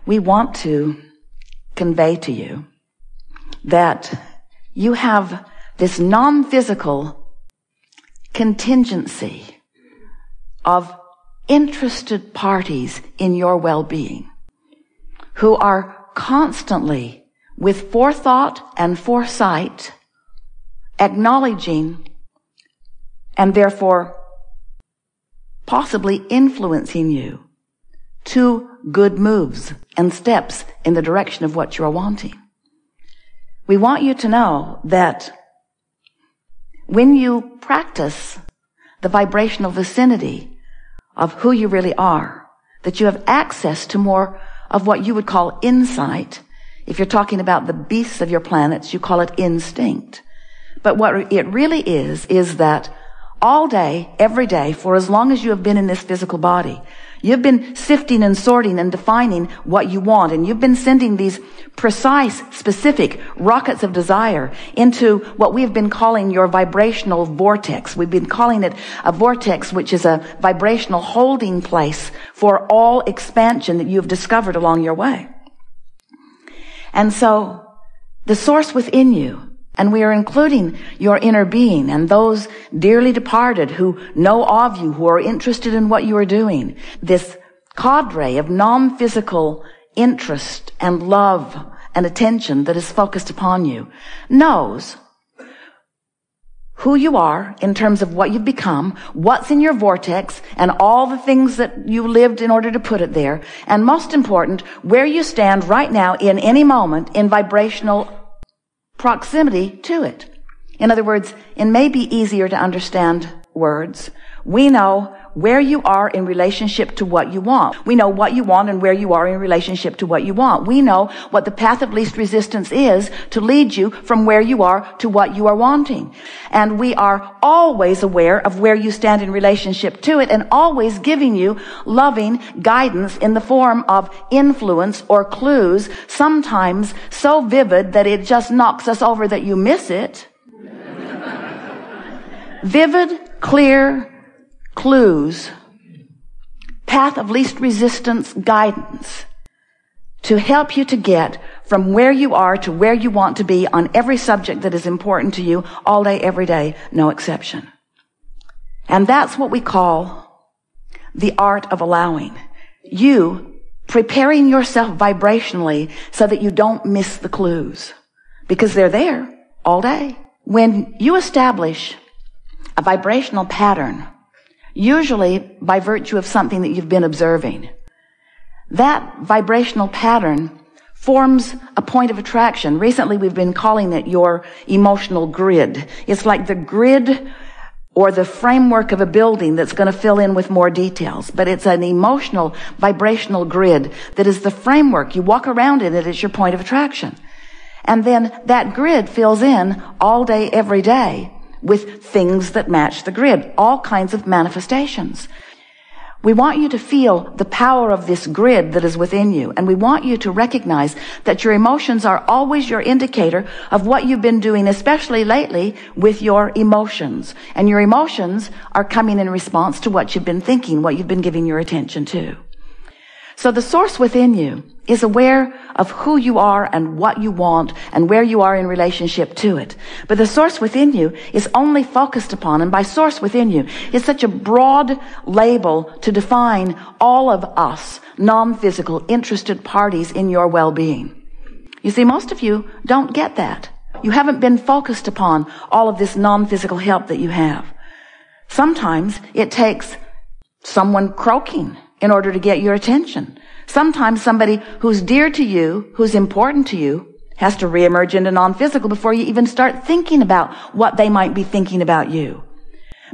we want to convey to you that you have this non-physical contingency of interested parties in your well-being who are constantly, with forethought and foresight, acknowledging and therefore possibly influencing you to good moves and steps in the direction of what you are wanting. We want you to know that when you practice the vibrational vicinity of who you really are, that you have access to more of what you would call insight. If you're talking about the beasts of your planets, you call it instinct. But what it really is that all day, every day, for as long as you have been in this physical body, you've been sifting and sorting and defining what you want, and you've been sending these precise, specific rockets of desire into what we've been calling your vibrational vortex. We've been calling it a vortex, which is a vibrational holding place for all expansion that you've discovered along your way. And so, the source within you, and we are including your inner being and those dearly departed who know of you, who are interested in what you are doing. This cadre of non-physical interest and love and attention that is focused upon you knows who you are in terms of what you've become, what's in your vortex, and all the things that you lived in order to put it there, and most important, where you stand right now in any moment in vibrational proximity to it. In other words, in maybe easier to understand words, we know where you are in relationship to what you want. We know what you want and where you are in relationship to what you want. We know what the path of least resistance is to lead you from where you are to what you are wanting. And we are always aware of where you stand in relationship to it, and always giving you loving guidance in the form of influence or clues, sometimes so vivid that it just knocks us over that you miss it. Vivid, clear clues, path of least resistance guidance to help you to get from where you are to where you want to be on every subject that is important to you all day, every day, no exception. And that's what we call the art of allowing. You preparing yourself vibrationally so that you don't miss the clues, because they're there all day. When you establish a vibrational pattern, usually by virtue of something that you've been observing, that vibrational pattern forms a point of attraction. Recently, we've been calling it your emotional grid. It's like the grid or the framework of a building that's going to fill in with more details. But it's an emotional, vibrational grid that is the framework. You walk around in it, it's your point of attraction. And then that grid fills in all day, every day, with things that match the grid, all kinds of manifestations. We want you to feel the power of this grid that is within you, and we want you to recognize that your emotions are always your indicator of what you've been doing, especially lately, with your emotions. And your emotions are coming in response to what you've been thinking, what you've been giving your attention to. So the source within you is aware of who you are and what you want and where you are in relationship to it. But the source within you is only focused upon, and by source within you is such a broad label to define all of us non-physical interested parties in your well-being. You see, most of you don't get that. You haven't been focused upon all of this non-physical help that you have. Sometimes it takes someone croaking in order to get your attention. Sometimes somebody who's dear to you, who's important to you, has to reemerge into non-physical before you even start thinking about what they might be thinking about you.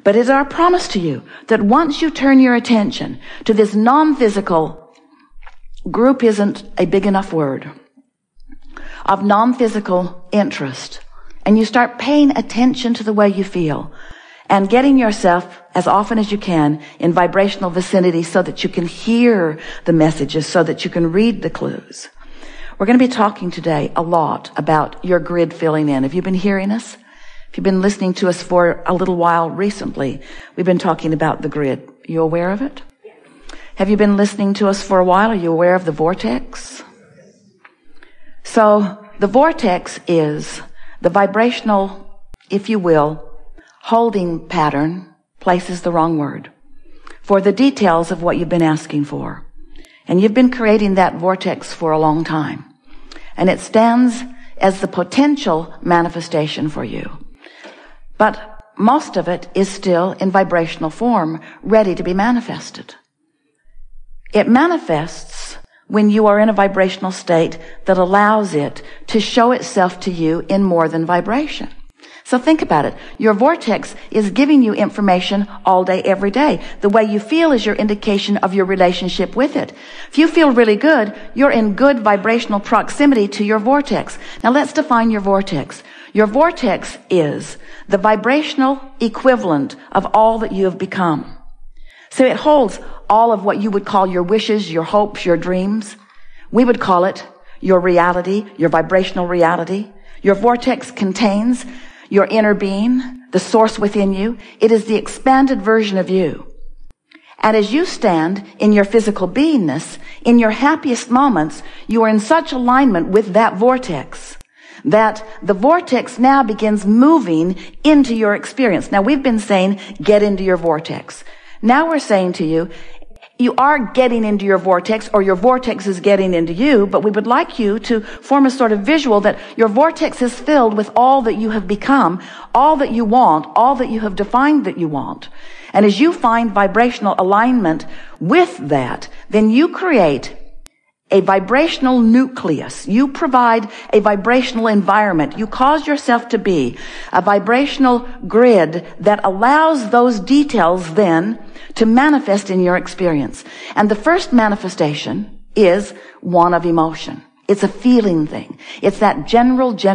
But it's our promise to you that once you turn your attention to this non-physical group, isn't a big enough word, of non-physical interest, and you start paying attention to the way you feel, and getting yourself as often as you can in vibrational vicinity so that you can hear the messages, so that you can read the clues. We're going to be talking today a lot about your grid filling in. Have you been hearing us? If you've been listening to us for a little while recently, we've been talking about the grid. Are you aware of it? Have you been listening to us for a while? Are you aware of the vortex? So the vortex is the vibrational, if you will, holding pattern, place is the wrong word, for the details of what you've been asking for. And you've been creating that vortex for a long time. And it stands as the potential manifestation for you. But most of it is still in vibrational form, ready to be manifested. It manifests when you are in a vibrational state that allows it to show itself to you in more than vibration. So think about it. Your vortex is giving you information all day, every day. The way you feel is your indication of your relationship with it. If you feel really good, you're in good vibrational proximity to your vortex. Now let's define your vortex. Your vortex is the vibrational equivalent of all that you have become. So it holds all of what you would call your wishes, your hopes, your dreams. We would call it your reality, your vibrational reality. Your vortex contains your inner being, the source within you. It is the expanded version of you. And as you stand in your physical beingness, in your happiest moments, you are in such alignment with that vortex that the vortex now begins moving into your experience. Now, we've been saying, get into your vortex. Now we're saying to you, you are getting into your vortex, or your vortex is getting into you, but we would like you to form a sort of visual that your vortex is filled with all that you have become, all that you want, all that you have defined that you want. And as you find vibrational alignment with that, then you create a vibrational nucleus. You provide a vibrational environment. You cause yourself to be a vibrational grid that allows those details then to manifest in your experience. And the first manifestation is one of emotion. It's a feeling thing. It's that general thing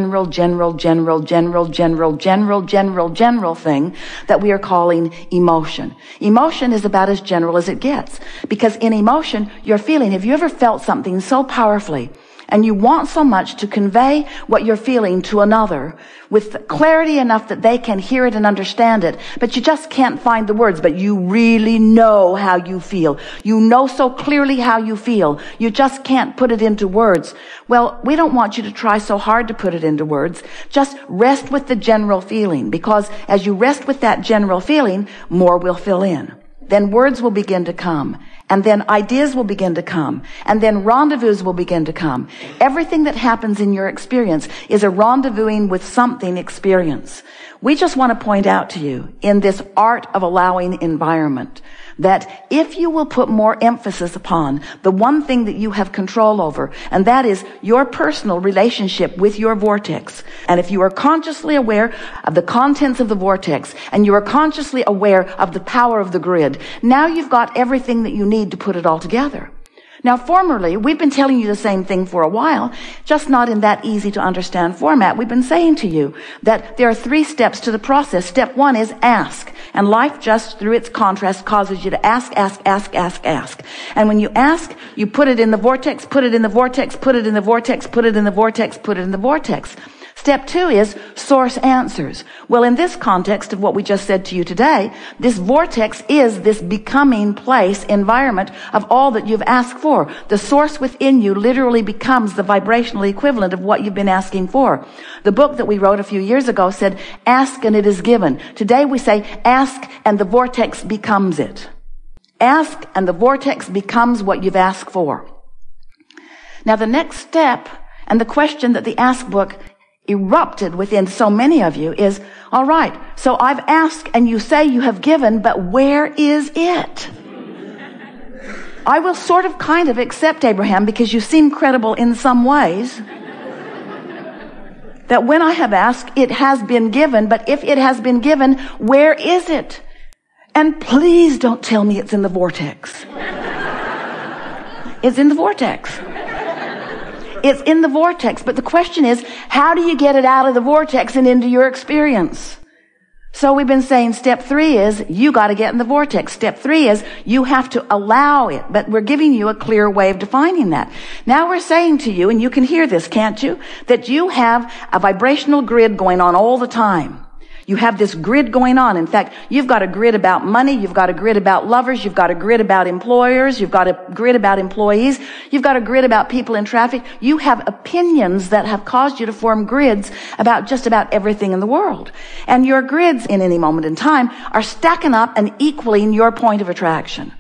that we are calling emotion. Emotion is about as general as it gets. Because in emotion, you're feeling. Have you ever felt something so powerfully and you want so much to convey what you're feeling to another with clarity enough that they can hear it and understand it, but you just can't find the words, but you really know how you feel. You know so clearly how you feel. You just can't put it into words. Well, we don't want you to try so hard to put it into words. Just rest with the general feeling, because as you rest with that general feeling, more will fill in. Then words will begin to come. And then ideas will begin to come. And then rendezvous will begin to come. Everything that happens in your experience is a rendezvousing with something experience. We just want to point out to you in this art of allowing environment that if you will put more emphasis upon the one thing that you have control over, and that is your personal relationship with your vortex. And if you are consciously aware of the contents of the vortex, and you are consciously aware of the power of the grid, now you've got everything that you need to put it all together. Now, formerly, we've been telling you the same thing for a while, just not in that easy to understand format. We've been saying to you that there are 3 steps to the process. Step 1 is ask. And life just through its contrast causes you to ask. And when you ask, you put it in the vortex, put it in the vortex, put it in the vortex, put it in the vortex, put it in the vortex. Step 2 is source answers. Well, in this context of what we just said to you today, this vortex is this becoming place, environment of all that you've asked for. The source within you literally becomes the vibrational equivalent of what you've been asking for. The book that we wrote a few years ago said, ask and it is given. Today we say, ask and the vortex becomes it. Ask and the vortex becomes what you've asked for. Now the next step, and the question that the Ask book erupted within so many of you is, all right, so I've asked and you say you have given, but where is it? I will sort of kind of accept, Abraham, because you seem credible in some ways, that when I have asked, it has been given, but if it has been given, where is it? And please don't tell me it's in the vortex. It's in the vortex. It's in the vortex, but the question is, how do you get it out of the vortex and into your experience? So we've been saying step 3 is, you got to get in the vortex. Step 3 is, you have to allow it, but we're giving you a clear way of defining that. Now we're saying to you, and you can hear this, can't you? That you have a vibrational grid going on all the time. You have this grid going on. In fact, you've got a grid about money. You've got a grid about lovers. You've got a grid about employers. You've got a grid about employees. You've got a grid about people in traffic. You have opinions that have caused you to form grids about just about everything in the world. And your grids in any moment in time are stacking up and equaling your point of attraction.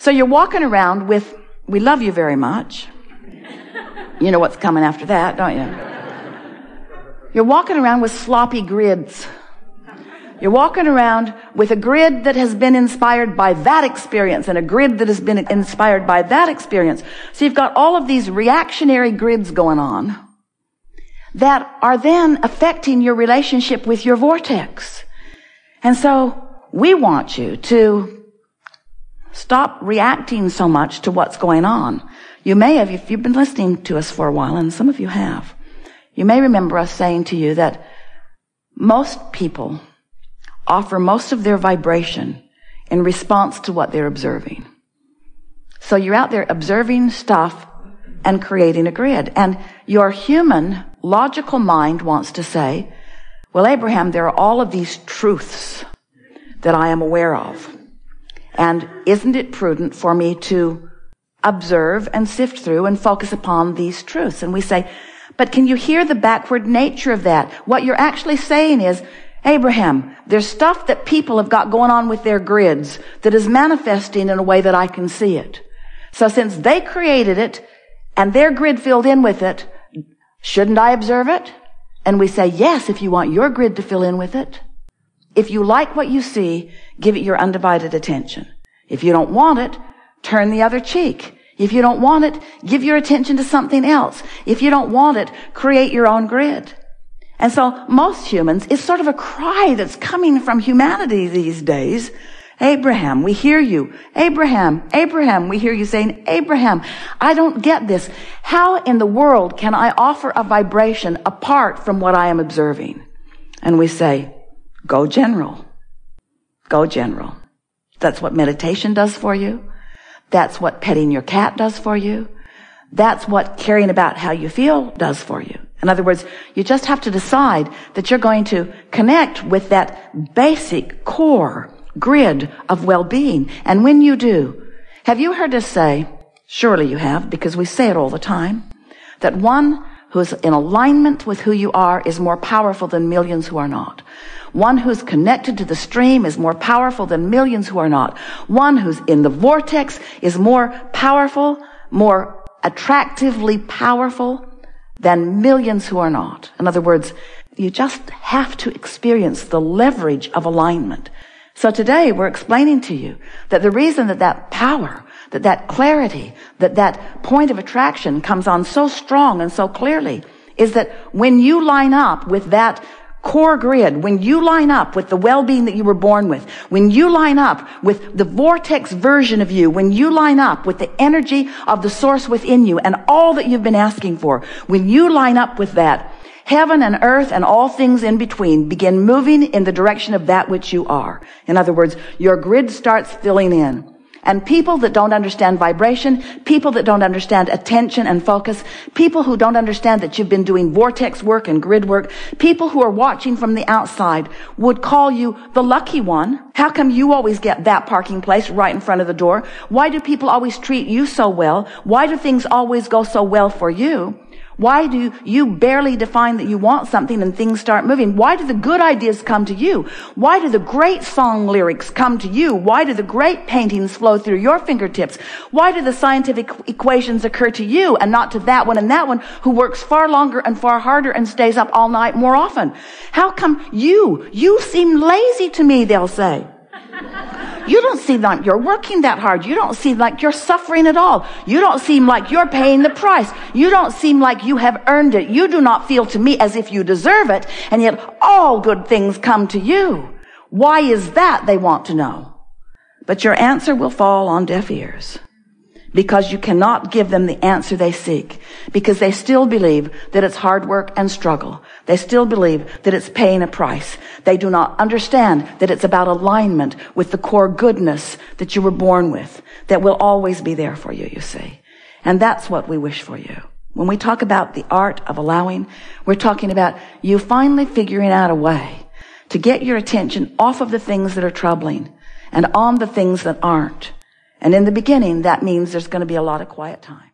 So you're walking around with, we love you very much. You know what's coming after that, don't you? You're walking around with sloppy grids. You're walking around with a grid that has been inspired by that experience and a grid that has been inspired by that experience. So you've got all of these reactionary grids going on that are then affecting your relationship with your vortex. And so we want you to stop reacting so much to what's going on. You may have, if you've been listening to us for a while, and some of you have, you may remember us saying to you that most people offer most of their vibration in response to what they're observing. So you're out there observing stuff and creating a grid. And your human, logical mind wants to say, well, Abraham, there are all of these truths that I am aware of. And isn't it prudent for me to observe and sift through and focus upon these truths? And we say, but can you hear the backward nature of that? What you're actually saying is, Abraham, there's stuff that people have got going on with their grids that is manifesting in a way that I can see it. So since they created it and their grid filled in with it, shouldn't I observe it? And we say, yes, if you want your grid to fill in with it. If you like what you see, give it your undivided attention. If you don't want it, turn the other cheek. If you don't want it, give your attention to something else. If you don't want it, create your own grid. And so most humans, it's sort of a cry that's coming from humanity these days. Abraham, we hear you. Abraham, Abraham, we hear you saying, Abraham, I don't get this. How in the world can I offer a vibration apart from what I am observing? And we say, go general. Go general. That's what meditation does for you. That's what petting your cat does for you. That's what caring about how you feel does for you. In other words, you just have to decide that you're going to connect with that basic core grid of well-being. And when you do, have you heard us say, surely you have, because we say it all the time, that one who's in alignment with who you are is more powerful than millions who are not. One who's connected to the stream is more powerful than millions who are not. One who's in the vortex is more powerful, more attractively powerful than millions who are not. In other words, you just have to experience the leverage of alignment. So today we're explaining to you that the reason that power, that clarity, that point of attraction comes on so strong and so clearly is that when you line up with that core grid, when you line up with the well-being that you were born with, when you line up with the vortex version of you, when you line up with the energy of the source within you and all that you've been asking for, when you line up with that, heaven and earth and all things in between begin moving in the direction of that which you are. In other words, your grid starts filling in. And people that don't understand vibration, people that don't understand attention and focus, people who don't understand that you've been doing vortex work and grid work, people who are watching from the outside would call you the lucky one. How come you always get that parking place right in front of the door? Why do people always treat you so well? Why do things always go so well for you? Why do you barely define that you want something and things start moving? Why do the good ideas come to you? Why do the great song lyrics come to you? Why do the great paintings flow through your fingertips? Why do the scientific equations occur to you and not to that one and that one who works far longer and far harder and stays up all night more often? How come you seem lazy to me, they'll say. You don't seem like you're working that hard. You don't seem like you're suffering at all. You don't seem like you're paying the price. You don't seem like you have earned it. You do not feel to me as if you deserve it, and yet all good things come to you. Why is that, they want to know. But your answer will fall on deaf ears, because you cannot give them the answer they seek, because they still believe that it's hard work and struggle. They still believe that it's paying a price. They do not understand that it's about alignment with the core goodness that you were born with, that will always be there for you, you see. And that's what we wish for you. When we talk about the art of allowing, we're talking about you finally figuring out a way to get your attention off of the things that are troubling and on the things that aren't. And in the beginning, that means there's going to be a lot of quiet time.